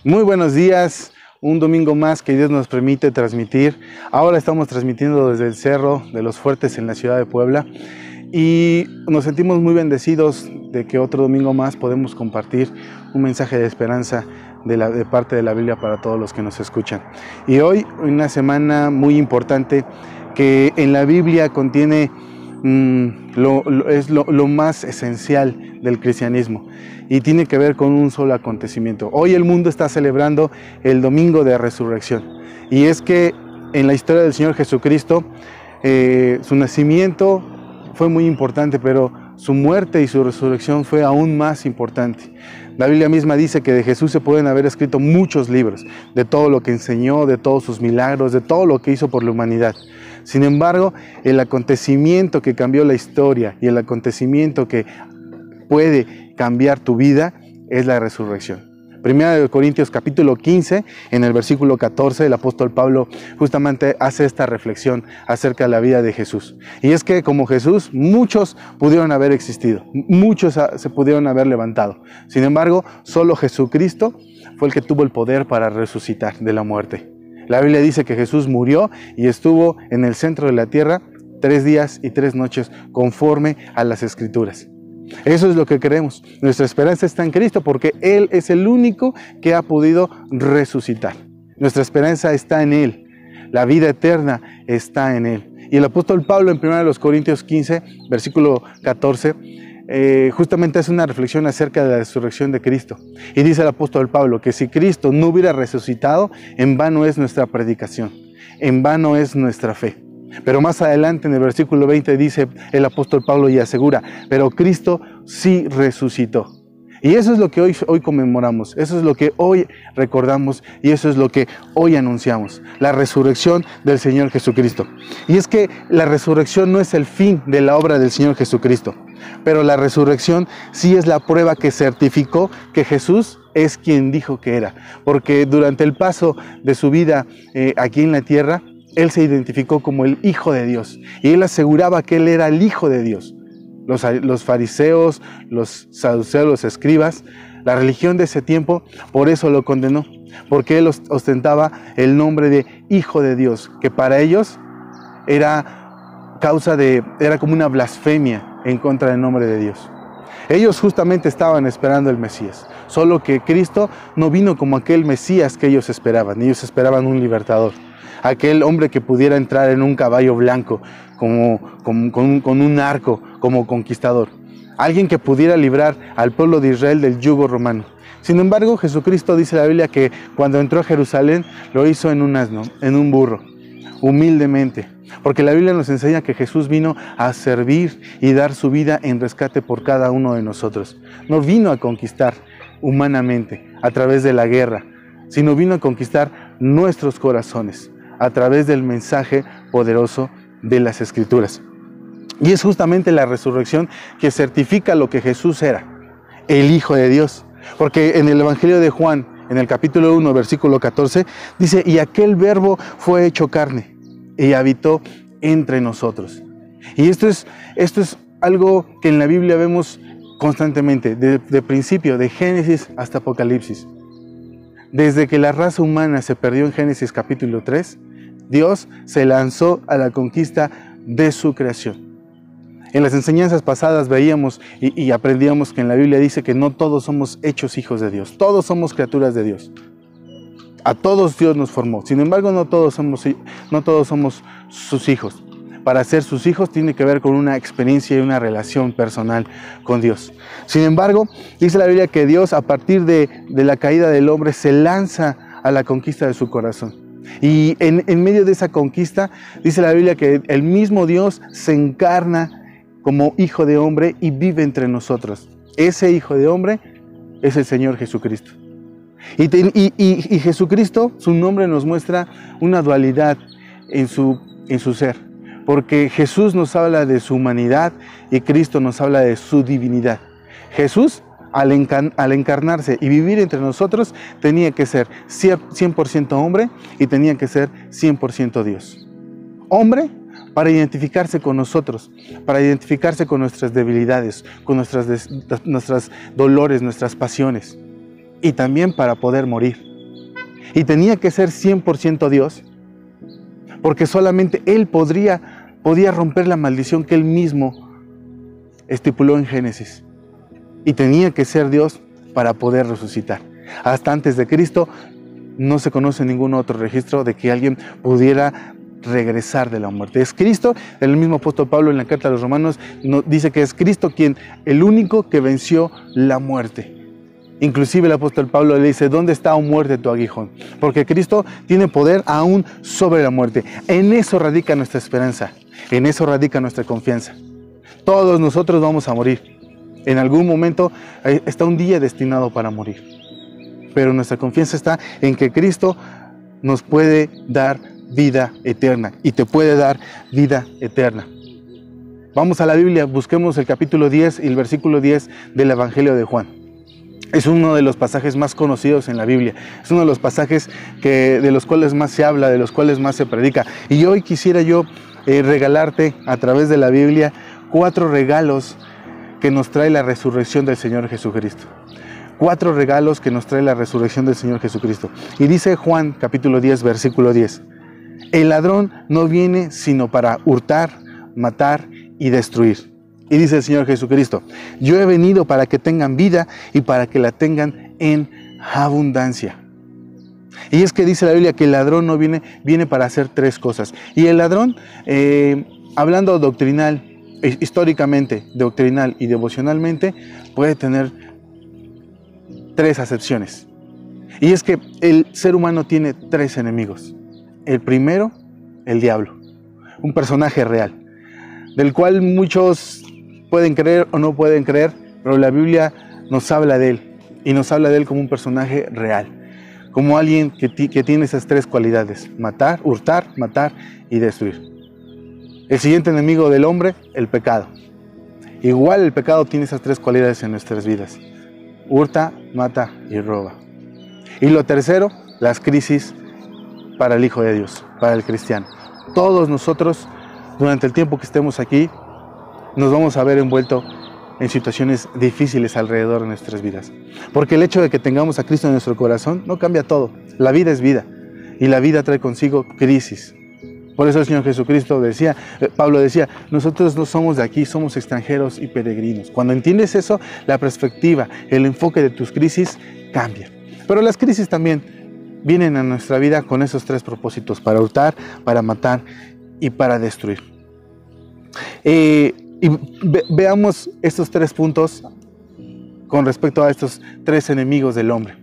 Muy buenos días, un domingo más que Dios nos permite transmitir. Ahora estamos transmitiendo desde el Cerro de los Fuertes en la ciudad de Puebla y nos sentimos muy bendecidos de que otro domingo más podemos compartir un mensaje de esperanza de parte de la Biblia para todos los que nos escuchan. Y hoy, una semana muy importante que en la Biblia contiene lo más esencial del cristianismo y tiene que ver con un solo acontecimiento. Hoy el mundo está celebrando el Domingo de Resurrección, y es que en la historia del Señor Jesucristo su nacimiento fue muy importante, pero su muerte y su resurrección fue aún más importante. La Biblia misma dice que de Jesús se pueden haber escrito muchos libros, de todo lo que enseñó, de todos sus milagros, de todo lo que hizo por la humanidad. Sin embargo, el acontecimiento que cambió la historia y el acontecimiento que puede cambiar tu vida es la resurrección. Primera de Corintios capítulo 15, en el versículo 14, el apóstol Pablo justamente hace esta reflexión acerca de la vida de Jesús. Y es que como Jesús, muchos pudieron haber existido, muchos se pudieron haber levantado. Sin embargo, solo Jesucristo fue el que tuvo el poder para resucitar de la muerte. La Biblia dice que Jesús murió y estuvo en el centro de la tierra 3 días y 3 noches conforme a las Escrituras. Eso es lo que queremos. Nuestra esperanza está en Cristo porque Él es el único que ha podido resucitar. Nuestra esperanza está en Él. La vida eterna está en Él. Y el apóstol Pablo en 1 Corintios 15, versículo 14, justamente hace una reflexión acerca de la resurrección de Cristo. Y dice el apóstol Pablo que si Cristo no hubiera resucitado, en vano es nuestra predicación, en vano es nuestra fe. Pero más adelante en el versículo 20 dice el apóstol Pablo y asegura, pero Cristo sí resucitó. Y eso es lo que hoy conmemoramos, eso es lo que hoy recordamos y eso es lo que hoy anunciamos, la resurrección del Señor Jesucristo. Y es que la resurrección no es el fin de la obra del Señor Jesucristo, pero la resurrección sí es la prueba que certificó que Jesús es quien dijo que era. Porque durante el paso de su vida aquí en la tierra, Él se identificó como el Hijo de Dios y Él aseguraba que Él era el Hijo de Dios. Los fariseos, los saduceos, los escribas, la religión de ese tiempo, por eso lo condenó, porque Él ostentaba el nombre de Hijo de Dios, que para ellos era como una blasfemia en contra del nombre de Dios. Ellos justamente estaban esperando el Mesías, solo que Cristo no vino como aquel Mesías que ellos esperaban un libertador. Aquel hombre que pudiera entrar en un caballo blanco, con un arco, como conquistador. Alguien que pudiera librar al pueblo de Israel del yugo romano. Sin embargo, Jesucristo dice la Biblia que cuando entró a Jerusalén, lo hizo en un asno, en un burro, humildemente. Porque la Biblia nos enseña que Jesús vino a servir y dar su vida en rescate por cada uno de nosotros. No vino a conquistar humanamente, a través de la guerra, sino vino a conquistar nuestros corazones, a través del mensaje poderoso de las Escrituras. Y es justamente la resurrección que certifica lo que Jesús era, el Hijo de Dios. Porque en el Evangelio de Juan, en el capítulo 1, versículo 14, dice, y aquel verbo fue hecho carne y habitó entre nosotros. Y esto es algo que en la Biblia vemos constantemente, de principio, de Génesis hasta Apocalipsis. Desde que la raza humana se perdió en Génesis capítulo 3, Dios se lanzó a la conquista de su creación. En las enseñanzas pasadas veíamos y aprendíamos que en la Biblia dice que no todos somos hechos hijos de Dios, todos somos criaturas de Dios. A todos Dios nos formó, sin embargo no todos somos sus hijos. Para ser sus hijos tiene que ver con una experiencia y una relación personal con Dios. Sin embargo, dice la Biblia que Dios a partir de la caída del hombre se lanza a la conquista de su corazón. Y en medio de esa conquista, dice la Biblia que el mismo Dios se encarna como hijo de hombre y vive entre nosotros. Ese hijo de hombre es el Señor Jesucristo. Y Jesucristo, su nombre nos muestra una dualidad en su ser. Porque Jesús nos habla de su humanidad y Cristo nos habla de su divinidad. Jesús, al encarnarse y vivir entre nosotros, tenía que ser 100% hombre y tenía que ser 100% Dios. Hombre para identificarse con nosotros, para identificarse con nuestras debilidades, con nuestras dolores, nuestras pasiones. Y también para poder morir. y tenía que ser 100% Dios, porque solamente Él podía romper la maldición que Él mismo estipuló en Génesis, y tenía que ser Dios para poder resucitar. Hasta antes de Cristo no se conoce ningún otro registro de que alguien pudiera regresar de la muerte. Es Cristo. El mismo apóstol Pablo en la carta a los Romanos dice que es Cristo el único que venció la muerte. Inclusive el apóstol Pablo le dice: ¿dónde está, oh muerte, tu aguijón? Porque Cristo tiene poder aún sobre la muerte. En eso radica nuestra esperanza, en eso radica nuestra confianza. Todos nosotros vamos a morir. En algún momento está un día destinado para morir. Pero nuestra confianza está en que Cristo nos puede dar vida eterna, y te puede dar vida eterna. Vamos a la Biblia, busquemos el capítulo 10 y el versículo 10 del Evangelio de Juan. Es uno de los pasajes más conocidos en la Biblia. Es uno de los pasajes de los cuales más se habla, de los cuales más se predica. Y hoy quisiera yo regalarte a través de la Biblia 4 regalos que nos trae la resurrección del Señor Jesucristo. 4 regalos que nos trae la resurrección del Señor Jesucristo. Y dice Juan capítulo 10, versículo 10. El ladrón no viene sino para hurtar, matar y destruir. Y dice el Señor Jesucristo: yo he venido para que tengan vida y para que la tengan en abundancia. Y es que dice la Biblia que el ladrón no viene para hacer 3 cosas. Y el ladrón, hablando doctrinal, históricamente, doctrinal y devocionalmente, puede tener 3 acepciones. Y es que el ser humano tiene 3 enemigos. El primero, el diablo, un personaje real, del cual muchos pueden creer o no pueden creer, pero la Biblia nos habla de él, y nos habla de él como un personaje real, como alguien que tiene esas 3 cualidades: matar, hurtar, matar y destruir. El siguiente enemigo del hombre, el pecado. Igual el pecado tiene esas 3 cualidades en nuestras vidas: hurta, mata y roba. Y lo tercero, las crisis para el Hijo de Dios, para el cristiano. Todos nosotros, durante el tiempo que estemos aquí, nos vamos a ver envueltos en situaciones difíciles alrededor de nuestras vidas. Porque el hecho de que tengamos a Cristo en nuestro corazón no cambia todo. La vida es vida, y la vida trae consigo crisis. Por eso el Señor Jesucristo decía, Pablo decía: nosotros no somos de aquí, somos extranjeros y peregrinos. Cuando entiendes eso, la perspectiva, el enfoque de tus crisis cambia. Pero las crisis también vienen a nuestra vida con esos 3 propósitos: para hurtar, para matar y para destruir. Y veamos estos 3 puntos con respecto a estos 3 enemigos del hombre.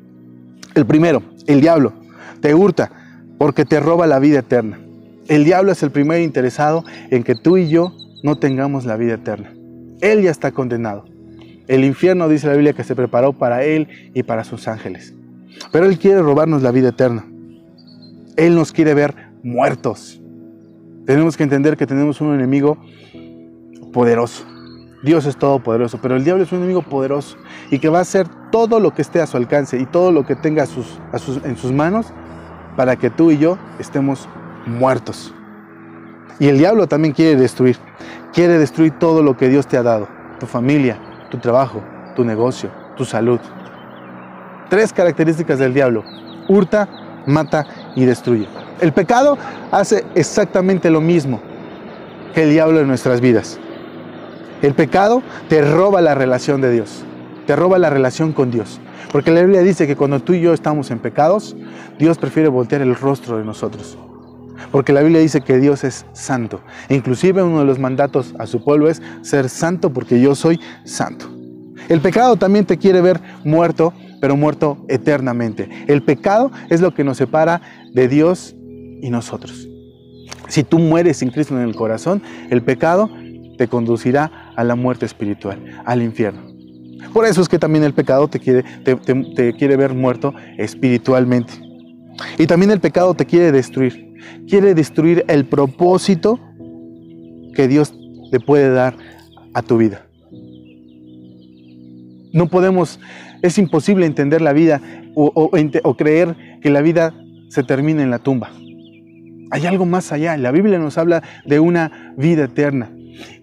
El primero, el diablo, te hurta porque te roba la vida eterna. El diablo es el primer interesado en que tú y yo no tengamos la vida eterna. Él ya está condenado. El infierno, dice la Biblia, que se preparó para él y para sus ángeles. Pero él quiere robarnos la vida eterna. Él nos quiere ver muertos. Tenemos que entender que tenemos un enemigo poderoso. Dios es todopoderoso, pero el diablo es un enemigo poderoso y que va a hacer todo lo que esté a su alcance y todo lo que tenga en sus manos para que tú y yo estemos muertos. Y el diablo también quiere destruir todo lo que Dios te ha dado: tu familia, tu trabajo, tu negocio, tu salud. 3 características del diablo: hurta, mata y destruye. El pecado hace exactamente lo mismo que el diablo en nuestras vidas. El pecado te roba la relación de Dios, te roba la relación con Dios. Porque la Biblia dice que cuando tú y yo estamos en pecados, Dios prefiere voltear el rostro de nosotros. Porque la Biblia dice que Dios es santo. E inclusive uno de los mandatos a su pueblo es ser santo porque yo soy santo. El pecado también te quiere ver muerto, pero muerto eternamente. El pecado es lo que nos separa de Dios y nosotros. Si tú mueres sin Cristo en el corazón, el pecado te conducirá a la muerte espiritual, al infierno. Por eso es que también el pecado te quiere ver muerto espiritualmente. Y también el pecado te quiere destruir. Quiere destruir el propósito que Dios te puede dar a tu vida. No podemos, es imposible entender la vida o creer que la vida se termina en la tumba. Hay algo más allá. La Biblia nos habla de una vida eterna.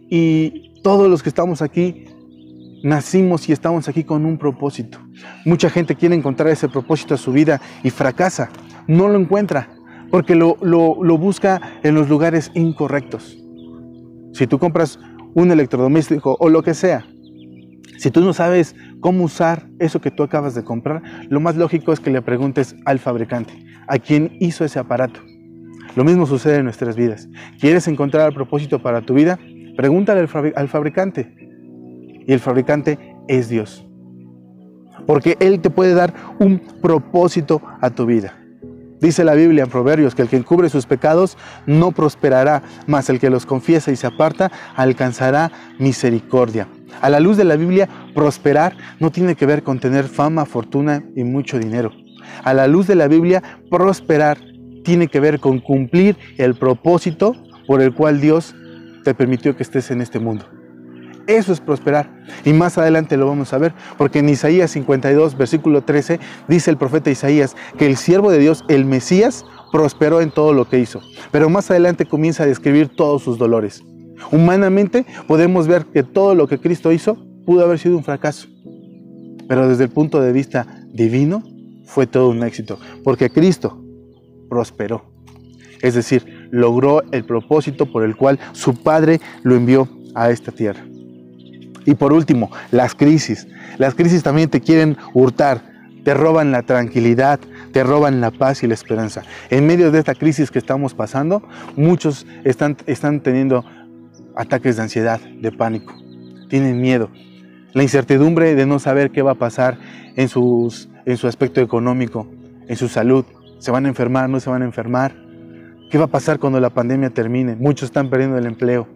Y todos los que estamos aquí nacimos y estamos aquí con un propósito. Mucha gente quiere encontrar ese propósito a su vida y fracasa. no lo encuentra, porque lo busca en los lugares incorrectos. Si tú compras un electrodoméstico o lo que sea, si tú no sabes cómo usar eso que tú acabas de comprar, lo más lógico es que le preguntes al fabricante, a quien hizo ese aparato. Lo mismo sucede en nuestras vidas. ¿Quieres encontrar el propósito para tu vida? Pregúntale al fabricante. Y el fabricante es Dios. Porque Él te puede dar un propósito a tu vida. Dice la Biblia en Proverbios que el que encubre sus pecados no prosperará, mas el que los confiesa y se aparta alcanzará misericordia. A la luz de la Biblia, prosperar no tiene que ver con tener fama, fortuna y mucho dinero. A la luz de la Biblia, prosperar tiene que ver con cumplir el propósito por el cual Dios te permitió que estés en este mundo. Eso es prosperar. Y más adelante lo vamos a ver, porque en Isaías 52, versículo 13, dice el profeta Isaías que el siervo de Dios, el Mesías, prosperó en todo lo que hizo. Pero más adelante comienza a describir todos sus dolores. Humanamente podemos ver que todo lo que Cristo hizo pudo haber sido un fracaso. Pero desde el punto de vista divino, fue todo un éxito, porque Cristo prosperó. Es decir, logró el propósito por el cual su Padre lo envió a esta tierra. Y por último, las crisis. Las crisis también te quieren hurtar, te roban la tranquilidad, te roban la paz y la esperanza. En medio de esta crisis que estamos pasando, muchos están teniendo ataques de ansiedad, de pánico. Tienen miedo. La incertidumbre de no saber qué va a pasar en su aspecto económico, en su salud. ¿Se van a enfermar? ¿No se van a enfermar? ¿Qué va a pasar cuando la pandemia termine? Muchos están perdiendo el empleo.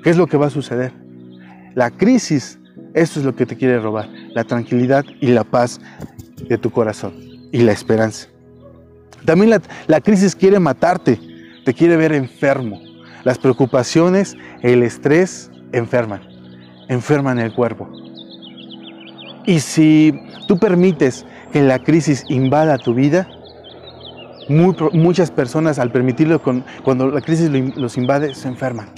¿Qué es lo que va a suceder? La crisis, eso es lo que te quiere robar. La tranquilidad y la paz de tu corazón. Y la esperanza. También la crisis quiere matarte. Te quiere ver enfermo. Las preocupaciones, el estrés, enferman el cuerpo. Y si tú permites que la crisis invada tu vida, muchas personas al permitirlo, cuando la crisis los invade, se enferman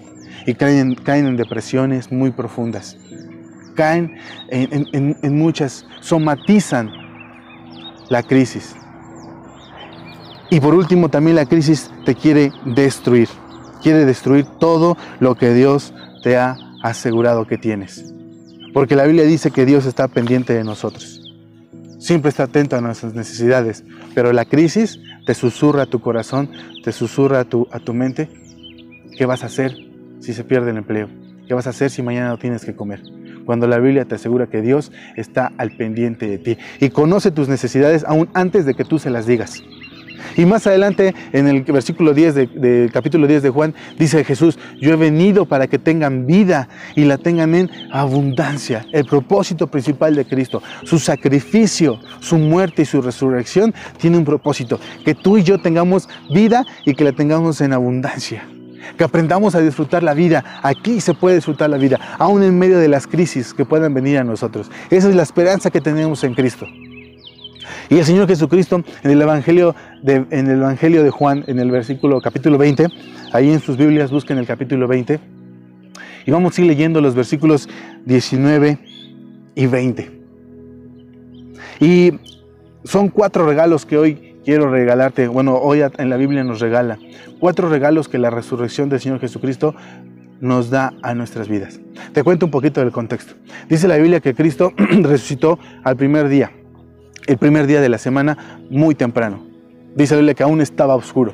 y caen en depresiones muy profundas. Caen en muchas, somatizan la crisis. Y por último, también la crisis te quiere destruir. Quiere destruir todo lo que Dios te ha asegurado que tienes. Porque la Biblia dice que Dios está pendiente de nosotros. Siempre está atento a nuestras necesidades. Pero la crisis te susurra a tu corazón, te susurra a tu mente. ¿Qué vas a hacer si se pierde el empleo? ¿Qué vas a hacer si mañana no tienes que comer? Cuando la Biblia te asegura que Dios está al pendiente de ti. Y conoce tus necesidades aún antes de que tú se las digas. Y más adelante, en el versículo 10 del capítulo 10 de Juan, dice Jesús: yo he venido para que tengan vida y la tengan en abundancia. El propósito principal de Cristo, su sacrificio, su muerte y su resurrección, tiene un propósito: que tú y yo tengamos vida y que la tengamos en abundancia. Que aprendamos a disfrutar la vida. Aquí se puede disfrutar la vida, aún en medio de las crisis que puedan venir a nosotros. Esa es la esperanza que tenemos en Cristo. Y el Señor Jesucristo, en el Evangelio de Juan, en el capítulo 20, ahí en sus Biblias busquen el capítulo 20, y vamos a ir leyendo los versículos 19 y 20. Y son 4 regalos que hoy quiero regalarte. Bueno, hoy en la Biblia nos regala 4 regalos que la resurrección del Señor Jesucristo nos da a nuestras vidas. Te cuento un poquito del contexto. Dice la Biblia que Cristo resucitó al primer día. El primer día de la semana, muy temprano. Dice la Biblia que aún estaba oscuro.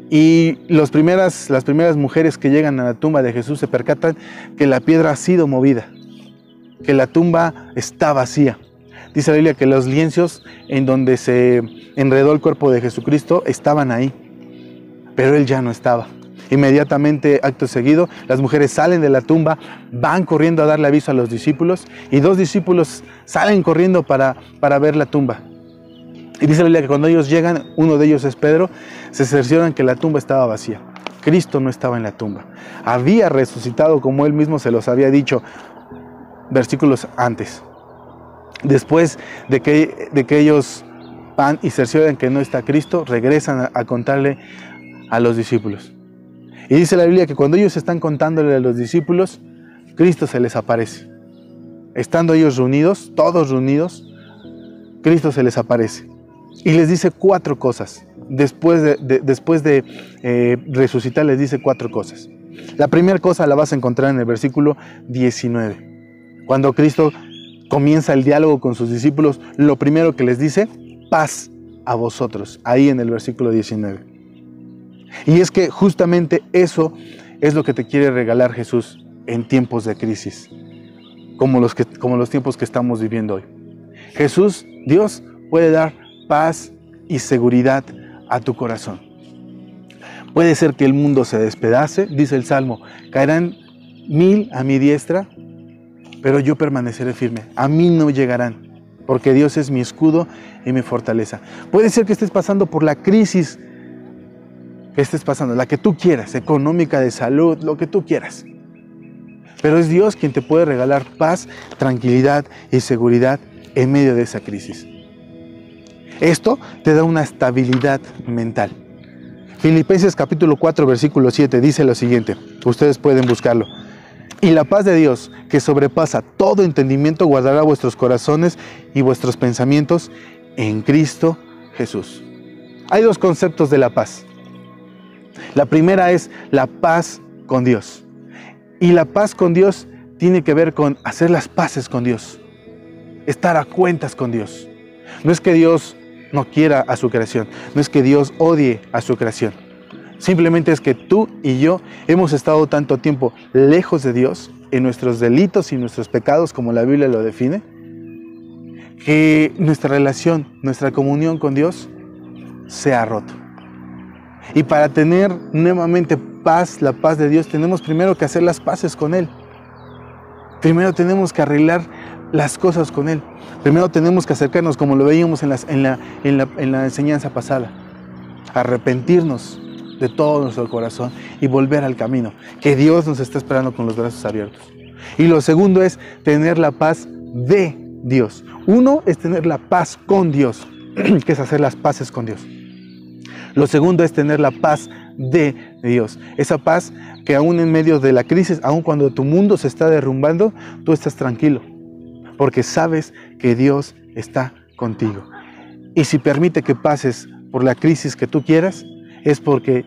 Y las primeras mujeres que llegan a la tumba de Jesús se percatan que la piedra ha sido movida, que la tumba está vacía. Dice la Biblia que los lienzos en donde se enredó el cuerpo de Jesucristo estaban ahí, pero Él ya no estaba. Inmediatamente, acto seguido, las mujeres salen de la tumba, van corriendo a darle aviso a los discípulos, y 2 discípulos salen corriendo para ver la tumba. Y dice la Biblia que cuando ellos llegan, uno de ellos es Pedro, se cercioran que la tumba estaba vacía. Cristo no estaba en la tumba. Había resucitado como Él mismo se los había dicho versículos antes. Después de que ellos van y cercioran que no está Cristo, regresan a contarle a los discípulos. Y dice la Biblia que cuando ellos están contándole a los discípulos, Cristo se les aparece. Estando ellos reunidos, todos reunidos, Cristo se les aparece. Y les dice 4 cosas. Después de resucitar, les dice 4 cosas. La primera cosa la vas a encontrar en el versículo 19. Cuando Cristo comienza el diálogo con sus discípulos, lo primero que les dice, paz a vosotros, ahí en el versículo 19. Y es que justamente eso es lo que te quiere regalar Jesús en tiempos de crisis, como los tiempos que estamos viviendo hoy. Jesús, Dios, puede dar paz y seguridad a tu corazón. Puede ser que el mundo se despedace, dice el Salmo, caerán 1000 a mi diestra, pero yo permaneceré firme. A mí no llegarán, porque Dios es mi escudo y mi fortaleza. Puede ser que estés pasando por la crisis que estés pasando, la que tú quieras, económica, de salud, lo que tú quieras. Pero es Dios quien te puede regalar paz, tranquilidad y seguridad en medio de esa crisis. Esto te da una estabilidad mental. Filipenses capítulo 4, versículo 7 dice lo siguiente, ustedes pueden buscarlo. Y la paz de Dios, que sobrepasa todo entendimiento, guardará vuestros corazones y vuestros pensamientos en Cristo Jesús. Hay 2 conceptos de la paz. La primera es la paz con Dios. Y la paz con Dios tiene que ver con hacer las paces con Dios. Estar a cuentas con Dios. No es que Dios no quiera a su creación. No es que Dios odie a su creación. Simplemente es que tú y yo hemos estado tanto tiempo lejos de Dios, en nuestros delitos y nuestros pecados, como la Biblia lo define, que nuestra relación, nuestra comunión con Dios se ha roto. Y para tener nuevamente paz, la paz de Dios, tenemos primero que hacer las paces con Él. Primero tenemos que arreglar las cosas con Él. Primero tenemos que acercarnos, como lo veíamos en la enseñanza pasada, arrepentirnos de todo nuestro corazón y volver al camino, que Dios nos está esperando con los brazos abiertos. Y lo segundo es tener la paz de Dios. Uno es tener la paz con Dios, que es hacer las paces con Dios. Lo segundo es tener la paz de Dios. Esa paz que aún en medio de la crisis, aún cuando tu mundo se está derrumbando, tú estás tranquilo, porque sabes que Dios está contigo. Y si permite que pases por la crisis que tú quieras, es porque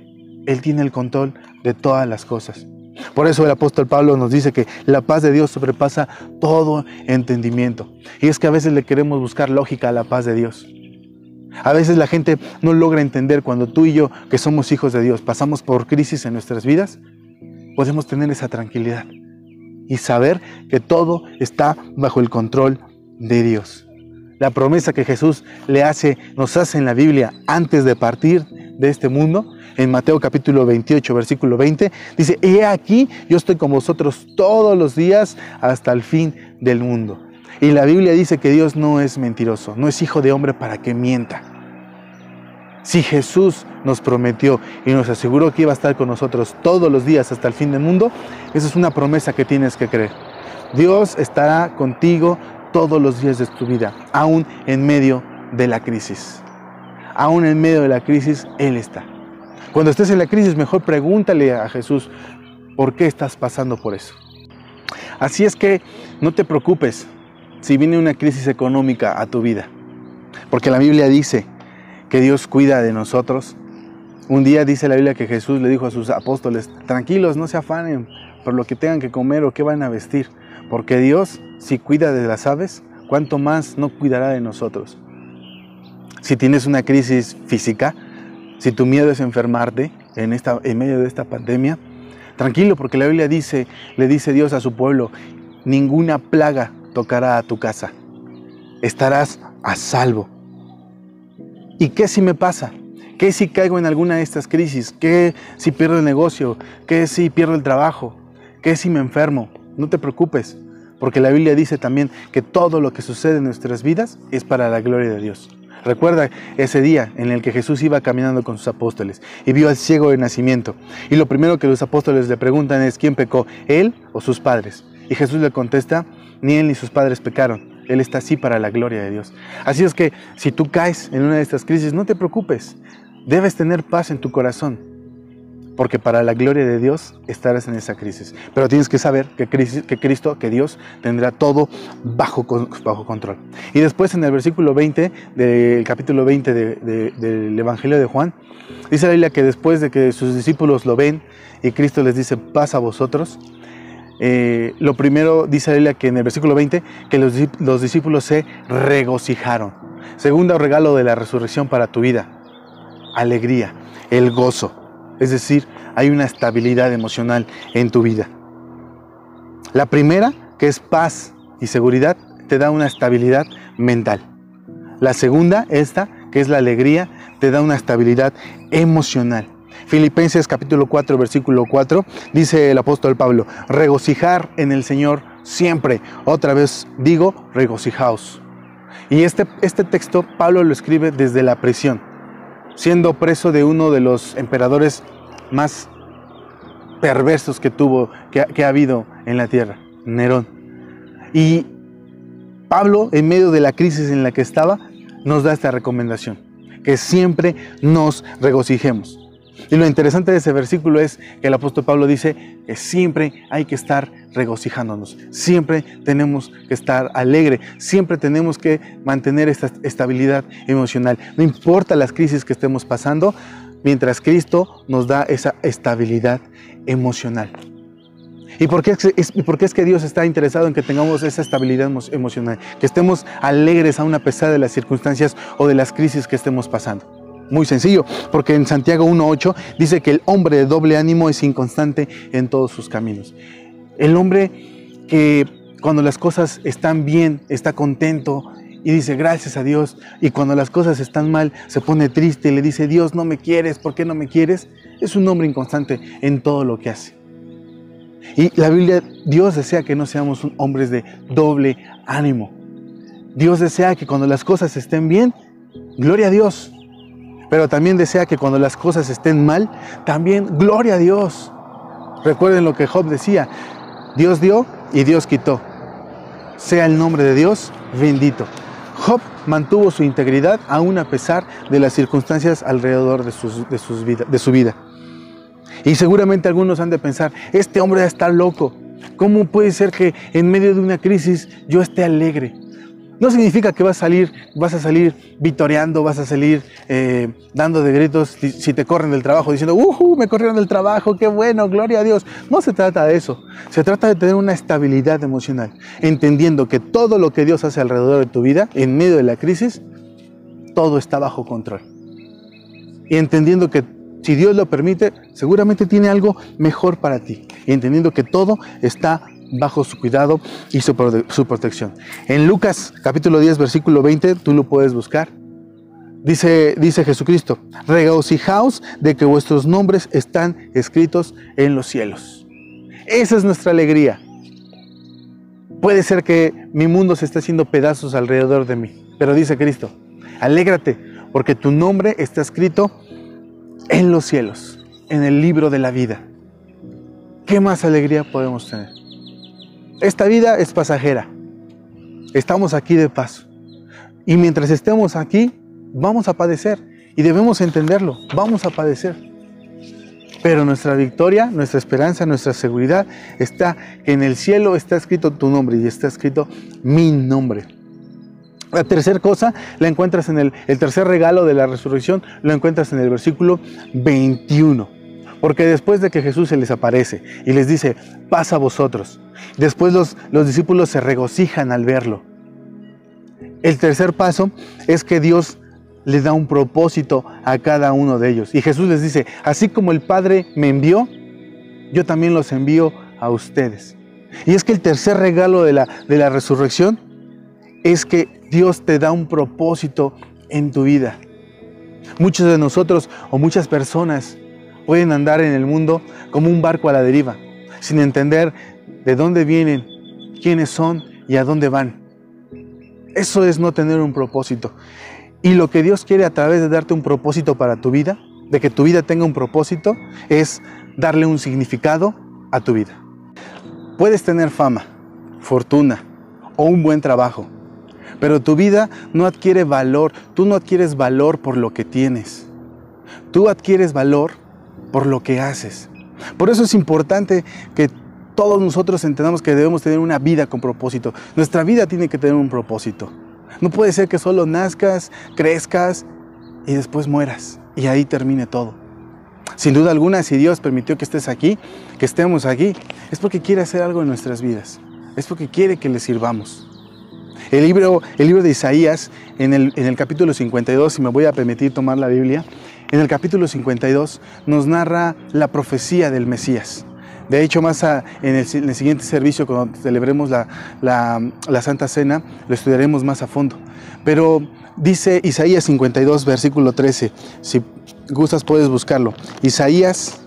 Él tiene el control de todas las cosas. Por eso el apóstol Pablo nos dice que la paz de Dios sobrepasa todo entendimiento. Y es que a veces le queremos buscar lógica a la paz de Dios. A veces la gente no logra entender cuando tú y yo, que somos hijos de Dios, pasamos por crisis en nuestras vidas, podemos tener esa tranquilidad y saber que todo está bajo el control de Dios. La promesa que Jesús nos hace en la Biblia antes de partir de este mundo, en Mateo capítulo 28, versículo 20, dice, he aquí, yo estoy con vosotros todos los días hasta el fin del mundo. Y la Biblia dice que Dios no es mentiroso, no es hijo de hombre para que mienta. Si Jesús nos prometió y nos aseguró que iba a estar con nosotros todos los días hasta el fin del mundo, esa es una promesa que tienes que creer. Dios estará contigo todos los días de tu vida, aún en medio de la crisis. Aún en medio de la crisis, Él está. Cuando estés en la crisis, mejor pregúntale a Jesús, ¿por qué estás pasando por eso? Así es que no te preocupes si viene una crisis económica a tu vida, porque la Biblia dice que Dios cuida de nosotros. Un día dice la Biblia que Jesús le dijo a sus apóstoles, tranquilos, no se afanen por lo que tengan que comer o qué van a vestir, porque Dios, si cuida de las aves, ¿cuánto más no cuidará de nosotros? Si tienes una crisis física, si tu miedo es enfermarte en medio de esta pandemia, tranquilo, porque la Biblia le dice Dios a su pueblo, ninguna plaga tocará a tu casa, estarás a salvo. ¿Y qué si me pasa? ¿Qué si caigo en alguna de estas crisis? ¿Qué si pierdo el negocio? ¿Qué si pierdo el trabajo? ¿Qué si me enfermo? No te preocupes, porque la Biblia dice también que todo lo que sucede en nuestras vidas es para la gloria de Dios. Recuerda ese día en el que Jesús iba caminando con sus apóstoles y vio al ciego de nacimiento. Y lo primero que los apóstoles le preguntan es, ¿quién pecó? ¿Él o sus padres? Y Jesús le contesta, ni él ni sus padres pecaron. Él está así para la gloria de Dios. Así es que si tú caes en una de estas crisis, no te preocupes. Debes tener paz en tu corazón. porque para la gloria de Dios estarás en esa crisis. Pero tienes que saber que Cristo, que Dios tendrá todo bajo control. Y después en el versículo 20 del capítulo 20 del Evangelio de Juan, dice la Biblia que después de que sus discípulos lo ven y Cristo les dice, paz a vosotros, lo primero dice la Biblia que en el versículo 20, que los discípulos se regocijaron. Segundo regalo de la resurrección para tu vida, alegría, el gozo. Es decir, hay una estabilidad emocional en tu vida. La primera, que es paz y seguridad, te da una estabilidad mental. La segunda, esta, que es la alegría, te da una estabilidad emocional. Filipenses capítulo 4, versículo 4, dice el apóstol Pablo, regocijar en el Señor siempre. Otra vez digo, regocijaos. Y este texto Pablo lo escribe desde la prisión, siendo preso de uno de los emperadores más perversos que ha habido en la tierra, Nerón. Y Pablo, en medio de la crisis en la que estaba, nos da esta recomendación, que siempre nos regocijemos. Y lo interesante de ese versículo es que el apóstol Pablo dice que siempre hay que estar regocijándonos, siempre tenemos que estar alegre, siempre tenemos que mantener esta estabilidad emocional. No importa las crisis que estemos pasando, mientras Cristo nos da esa estabilidad emocional. ¿Y por qué es que Dios está interesado en que tengamos esa estabilidad emocional? Que estemos alegres aún a pesar de las circunstancias o de las crisis que estemos pasando. Muy sencillo, porque en Santiago 1:8 dice que el hombre de doble ánimo es inconstante en todos sus caminos. El hombre que cuando las cosas están bien, está contento y dice gracias a Dios, y cuando las cosas están mal se pone triste y le dice Dios no me quieres, ¿por qué no me quieres? Es un hombre inconstante en todo lo que hace. Y la Biblia, Dios desea que no seamos hombres de doble ánimo. Dios desea que cuando las cosas estén bien, gloria a Dios. Pero también desea que cuando las cosas estén mal, también gloria a Dios. Recuerden lo que Job decía, Dios dio y Dios quitó. Sea el nombre de Dios bendito. Job mantuvo su integridad aún a pesar de las circunstancias alrededor de su vida. Y seguramente algunos han de pensar, este hombre está loco. ¿Cómo puede ser que en medio de una crisis yo esté alegre? No significa que vas a salir vitoreando, vas a salir dando de gritos si te corren del trabajo, diciendo, me corrieron del trabajo, qué bueno, gloria a Dios. No se trata de eso. Se trata de tener una estabilidad emocional, entendiendo que todo lo que Dios hace alrededor de tu vida, en medio de la crisis, todo está bajo control. Y entendiendo que si Dios lo permite, seguramente tiene algo mejor para ti. Y entendiendo que todo está bajo su cuidado y su protección. En Lucas capítulo 10 versículo 20, tú lo puedes buscar. Dice Jesucristo, regocijaos de que vuestros nombres están escritos en los cielos. Esa es nuestra alegría. Puede ser que mi mundo se esté haciendo pedazos alrededor de mí, pero dice Cristo, alégrate porque tu nombre está escrito en los cielos, en el libro de la vida. ¿Qué más alegría podemos tener? Esta vida es pasajera. Estamos aquí de paso. Y mientras estemos aquí, vamos a padecer. Y debemos entenderlo. Vamos a padecer. Pero nuestra victoria, nuestra esperanza, nuestra seguridad está que en el cielo está escrito tu nombre y está escrito mi nombre. La tercera cosa la encuentras en el tercer regalo de la resurrección, lo encuentras en el versículo 21. Porque después de que Jesús se les aparece y les dice, paz a vosotros, después los discípulos se regocijan al verlo. El tercer paso es que Dios les da un propósito a cada uno de ellos. Y Jesús les dice, así como el Padre me envió, yo también los envío a ustedes. Y es que el tercer regalo de la resurrección es que Dios te da un propósito en tu vida. Muchos de nosotros o muchas personas pueden andar en el mundo como un barco a la deriva, sin entender de dónde vienen, quiénes son y a dónde van. Eso es no tener un propósito. Y lo que Dios quiere a través de darte un propósito para tu vida, de que tu vida tenga un propósito, es darle un significado a tu vida. Puedes tener fama, fortuna o un buen trabajo, pero tu vida no adquiere valor. Tú no adquieres valor por lo que tienes. Tú adquieres valor por lo que haces. Por eso es importante que todos nosotros entendamos que debemos tener una vida con propósito. Nuestra vida tiene que tener un propósito. No puede ser que solo nazcas, crezcas y después mueras y ahí termine todo. Sin duda alguna, si Dios permitió que estés aquí, que estemos aquí, es porque quiere hacer algo en nuestras vidas. Es porque quiere que le sirvamos. El libro de Isaías, en el capítulo 52, si me voy a permitir tomar la Biblia, en el capítulo 52 nos narra la profecía del Mesías. De hecho, en el siguiente servicio, cuando celebremos la Santa Cena, lo estudiaremos más a fondo. Pero dice Isaías 52, versículo 13. Si gustas, puedes buscarlo. Isaías,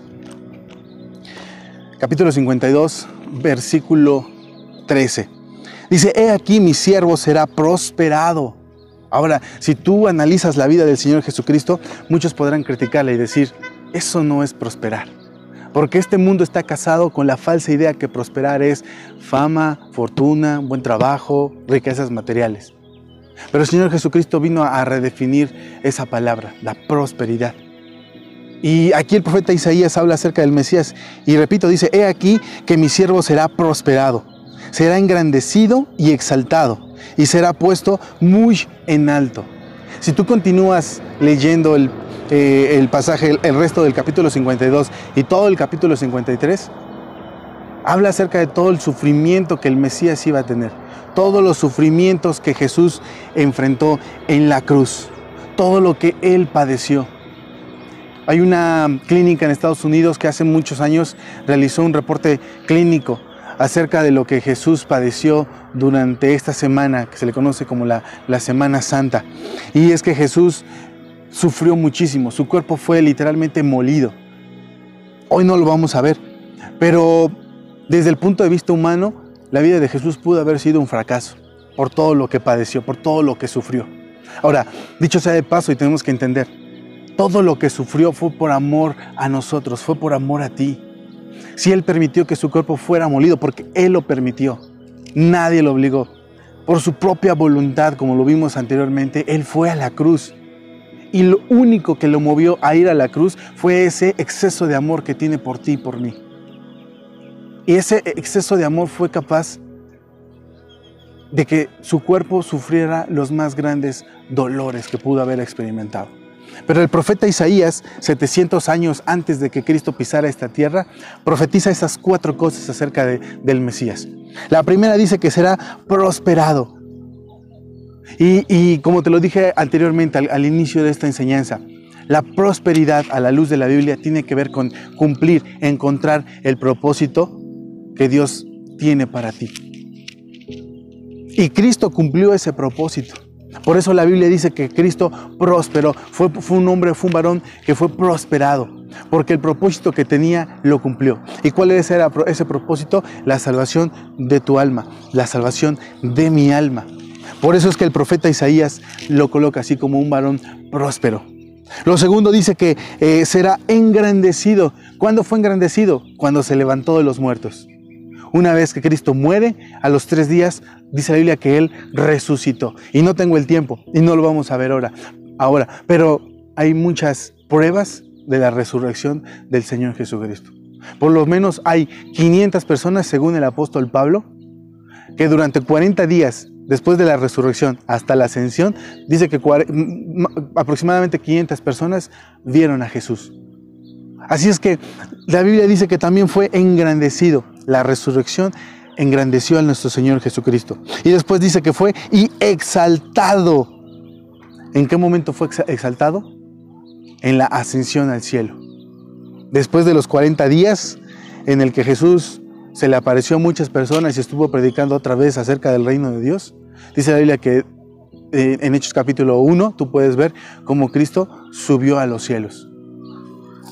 capítulo 52, versículo 13. Dice, he aquí mi siervo será prosperado. Ahora, si tú analizas la vida del Señor Jesucristo, muchos podrán criticarle y decir, eso no es prosperar. Porque este mundo está casado con la falsa idea que prosperar es fama, fortuna, buen trabajo, riquezas materiales. Pero el Señor Jesucristo vino a redefinir esa palabra, la prosperidad. Y aquí el profeta Isaías habla acerca del Mesías y repito, dice, he aquí que mi siervo será prosperado, será engrandecido y exaltado y será puesto muy en alto. Si tú continúas leyendo el pasaje, el resto del capítulo 52 y todo el capítulo 53, habla acerca de todo el sufrimiento que el Mesías iba a tener, todos los sufrimientos que Jesús enfrentó en la cruz, todo lo que Él padeció. Hay una clínica en Estados Unidos que hace muchos años realizó un reporte clínico acerca de lo que Jesús padeció durante esta semana, que se le conoce como la Semana Santa. Y es que Jesús sufrió muchísimo, su cuerpo fue literalmente molido. Hoy no lo vamos a ver, pero desde el punto de vista humano, la vida de Jesús pudo haber sido un fracaso por todo lo que padeció, por todo lo que sufrió. Ahora, dicho sea de paso, y tenemos que entender, todo lo que sufrió fue por amor a nosotros, fue por amor a ti. Si Él permitió que su cuerpo fuera molido, porque Él lo permitió, nadie lo obligó. Por su propia voluntad, como lo vimos anteriormente, Él fue a la cruz. Y lo único que lo movió a ir a la cruz fue ese exceso de amor que tiene por ti y por mí. Y ese exceso de amor fue capaz de que su cuerpo sufriera los más grandes dolores que pudo haber experimentado. Pero el profeta Isaías, 700 años antes de que Cristo pisara esta tierra, profetiza esas 4 cosas acerca del Mesías. La primera dice que será prosperado. Y como te lo dije anteriormente al inicio de esta enseñanza, la prosperidad a la luz de la Biblia tiene que ver con cumplir, encontrar el propósito que Dios tiene para ti. Y Cristo cumplió ese propósito. Por eso la Biblia dice que Cristo prosperó, fue un hombre, fue un varón que fue prosperado, porque el propósito que tenía lo cumplió. ¿Y cuál era ese propósito? La salvación de tu alma, la salvación de mi alma. Por eso es que el profeta Isaías lo coloca así como un varón próspero. Lo segundo dice que será engrandecido. ¿Cuándo fue engrandecido? Cuando se levantó de los muertos. Una vez que Cristo muere, a los 3 días, dice la Biblia que Él resucitó. Y no tengo el tiempo, y no lo vamos a ver ahora. Pero hay muchas pruebas de la resurrección del Señor Jesucristo. Por lo menos hay 500 personas, según el apóstol Pablo, que durante 40 días, después de la resurrección hasta la ascensión, dice que aproximadamente 500 personas vieron a Jesús. Así es que la Biblia dice que también fue engrandecido. La resurrección engrandeció a nuestro Señor Jesucristo. Y después dice que fue y exaltado. ¿En qué momento fue exaltado? En la ascensión al cielo. Después de los 40 días en el que Jesús se le apareció a muchas personas y estuvo predicando otra vez acerca del reino de Dios, dice la Biblia que en Hechos capítulo 1 tú puedes ver cómo Cristo subió a los cielos.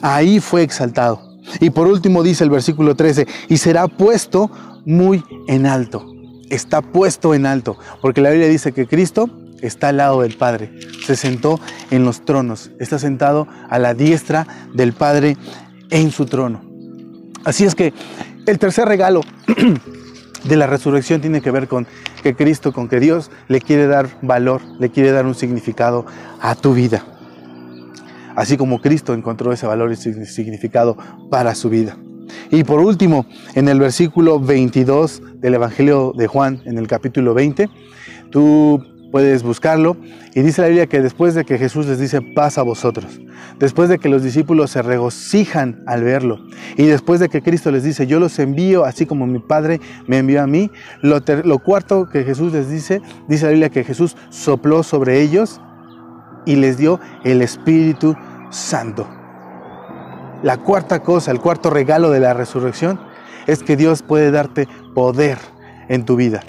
Ahí fue exaltado. Y por último dice el versículo 13, y será puesto muy en alto. Está puesto en alto, porque la Biblia dice que Cristo está al lado del Padre. Se sentó en los tronos, está sentado a la diestra del Padre en su trono. Así es que el tercer regalo de la resurrección tiene que ver con que Cristo, con que Dios le quiere dar valor, le quiere dar un significado a tu vida. así como Cristo encontró ese valor y significado para su vida. Y por último, en el versículo 22 del Evangelio de Juan, en el capítulo 20, tú puedes buscarlo, y dice la Biblia que después de que Jesús les dice paz a vosotros, después de que los discípulos se regocijan al verlo, y después de que Cristo les dice yo los envío así como mi Padre me envió a mí, lo cuarto que Jesús les dice la Biblia que Jesús sopló sobre ellos y les dio el Espíritu Santo. La cuarta cosa, el cuarto regalo de la resurrección es que Dios puede darte poder en tu vida.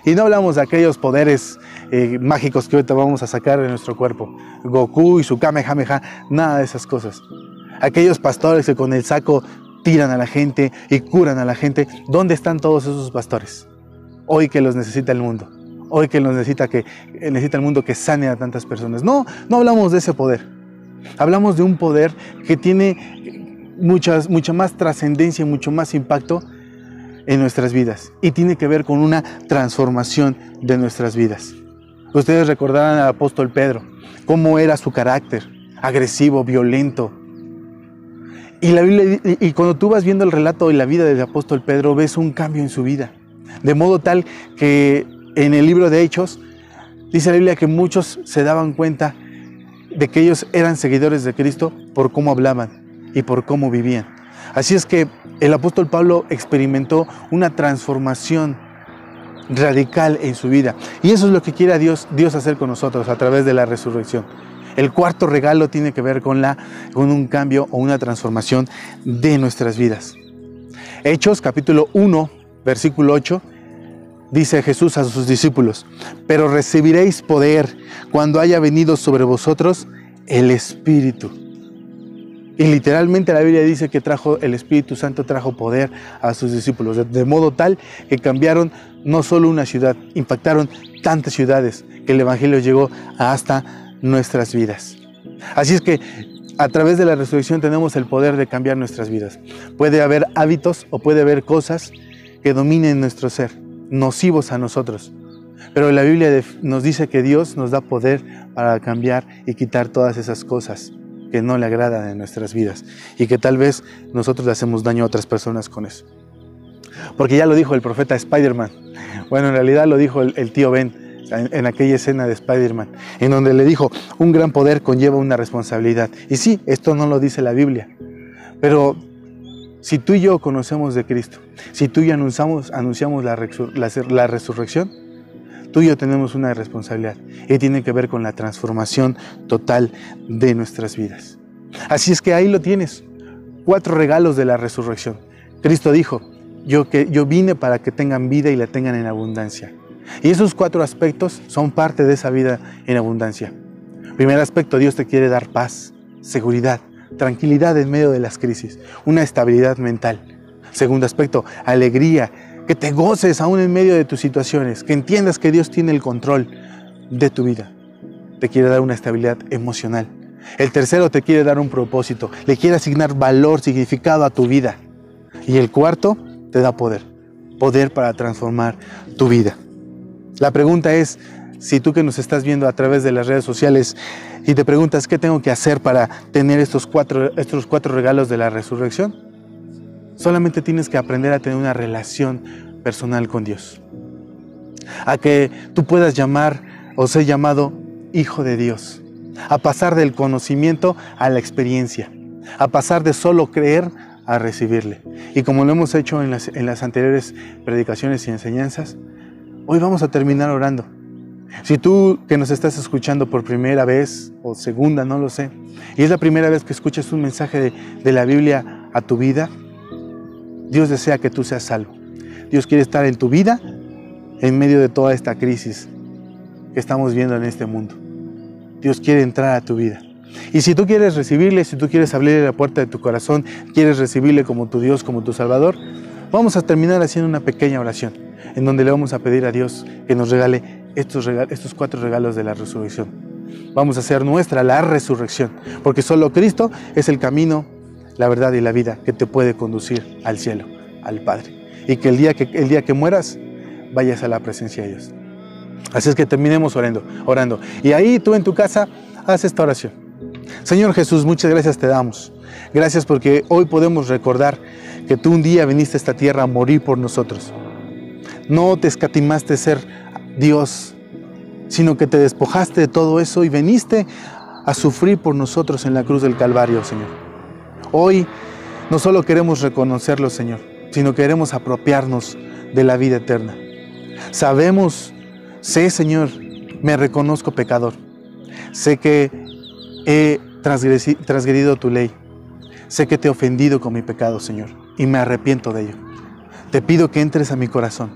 Y no hablamos de aquellos poderes mágicos que ahorita vamos a sacar de nuestro cuerpo. Goku y su Kamehameha, nada de esas cosas. Aquellos pastores que con el saco tiran a la gente y curan a la gente. ¿Dónde están todos esos pastores? Hoy que los necesita el mundo. Hoy que los necesita el mundo que sane a tantas personas. No hablamos de ese poder. Hablamos de un poder que tiene mucha más trascendencia y mucho más impacto en nuestras vidas, y tiene que ver con una transformación de nuestras vidas. Ustedes recordarán al apóstol Pedro, cómo era su carácter, agresivo, violento. Y la Biblia, y cuando tú vas viendo el relato y la vida del apóstol Pedro, ves un cambio en su vida. De modo tal que en el libro de Hechos, dice la Biblia que muchos se daban cuenta de que ellos eran seguidores de Cristo por cómo hablaban y por cómo vivían. Así es que el apóstol Pablo experimentó una transformación radical en su vida. Y eso es lo que quiere Dios hacer con nosotros a través de la resurrección. El cuarto regalo tiene que ver con un cambio o una transformación de nuestras vidas. Hechos capítulo 1, versículo 8, dice Jesús a sus discípulos: pero recibiréis poder cuando haya venido sobre vosotros el Espíritu. Y literalmente la Biblia dice que el Espíritu Santo trajo poder a sus discípulos, de modo tal que cambiaron no solo una ciudad, impactaron tantas ciudades que el Evangelio llegó hasta nuestras vidas. Así es que a través de la resurrección tenemos el poder de cambiar nuestras vidas. Puede haber hábitos o puede haber cosas que dominen nuestro ser, nocivos a nosotros. Pero la Biblia nos dice que Dios nos da poder para cambiar y quitar todas esas cosas que no le agradan en nuestras vidas y que tal vez nosotros le hacemos daño a otras personas con eso. Porque ya lo dijo el profeta Spider-Man. Bueno, en realidad lo dijo el tío Ben en aquella escena de Spider-Man, en donde le dijo: un gran poder conlleva una responsabilidad. Y sí, esto no lo dice la Biblia, pero si tú y yo conocemos de Cristo, si tú y yo anunciamos la resurrección, tú y yo tenemos una responsabilidad y tiene que ver con la transformación total de nuestras vidas. Así es que ahí lo tienes, 4 regalos de la resurrección. Cristo dijo: yo vine para que tengan vida y la tengan en abundancia. Y esos 4 aspectos son parte de esa vida en abundancia. Primer aspecto: Dios te quiere dar paz, seguridad, tranquilidad en medio de las crisis, una estabilidad mental. Segundo aspecto: alegría, que te goces aún en medio de tus situaciones, que entiendas que Dios tiene el control de tu vida. Te quiere dar una estabilidad emocional. El tercero: te quiere dar un propósito, le quiere asignar valor, significado a tu vida. Y el cuarto: te da poder para transformar tu vida. La pregunta es, si tú que nos estás viendo a través de las redes sociales y te preguntas ¿qué tengo que hacer para tener estos cuatro regalos de la resurrección? Solamente tienes que aprender a tener una relación personal con Dios. A que tú puedas llamar o ser llamado hijo de Dios. A pasar del conocimiento a la experiencia. A pasar de solo creer a recibirle. Y como lo hemos hecho en las anteriores predicaciones y enseñanzas, hoy vamos a terminar orando. Si tú que nos estás escuchando por primera vez o segunda, no lo sé, y es la primera vez que escuchas un mensaje de la Biblia a tu vida, Dios desea que tú seas salvo. Dios quiere estar en tu vida en medio de toda esta crisis que estamos viendo en este mundo. Dios quiere entrar a tu vida. Y si tú quieres recibirle, si tú quieres abrirle la puerta de tu corazón, quieres recibirle como tu Dios, como tu Salvador, vamos a terminar haciendo una pequeña oración en donde le vamos a pedir a Dios que nos regale estos 4 regalos de la resurrección. Vamos a hacer nuestra la resurrección, porque solo Cristo es el camino, la verdad y la vida que te puede conducir al cielo, al Padre. Y que el día que mueras, vayas a la presencia de Dios. Así es que terminemos orando. Y ahí tú en tu casa, haz esta oración. Señor Jesús, muchas gracias te damos. Gracias porque hoy podemos recordar que tú un día viniste a esta tierra a morir por nosotros. No te escatimaste ser Dios, sino que te despojaste de todo eso y viniste a sufrir por nosotros en la cruz del Calvario, Señor. Hoy no solo queremos reconocerlo, Señor, sino queremos apropiarnos de la vida eterna. Sé, Señor, me reconozco pecador. Sé que he transgredido tu ley. Sé que te he ofendido con mi pecado, Señor, y me arrepiento de ello. Te pido que entres a mi corazón,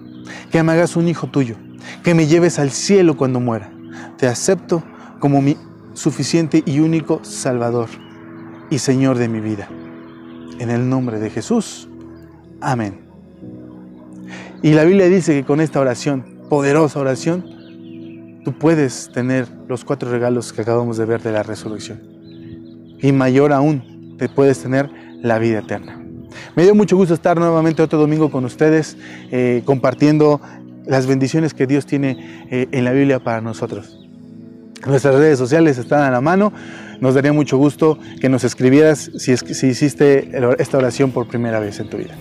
que me hagas un hijo tuyo, que me lleves al cielo cuando muera. Te acepto como mi suficiente y único Salvador y Señor de mi vida. En el nombre de Jesús. Amén. Y la Biblia dice que con esta oración, poderosa oración, tú puedes tener los 4 regalos que acabamos de ver de la resurrección. Y mayor aún, te puedes tener la vida eterna. Me dio mucho gusto estar nuevamente otro domingo con ustedes, compartiendo las bendiciones que Dios tiene en la Biblia para nosotros. Nuestras redes sociales están a la mano. Nos daría mucho gusto que nos escribieras si hiciste esta oración por primera vez en tu vida.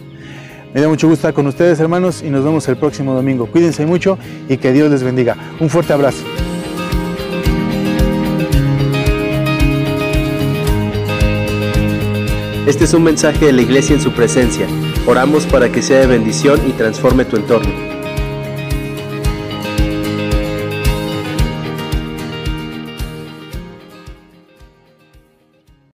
Me da mucho gusto estar con ustedes, hermanos, y nos vemos el próximo domingo. Cuídense mucho y que Dios les bendiga. Un fuerte abrazo. Este es un mensaje de la Iglesia en su presencia. Oramos para que sea de bendición y transforme tu entorno.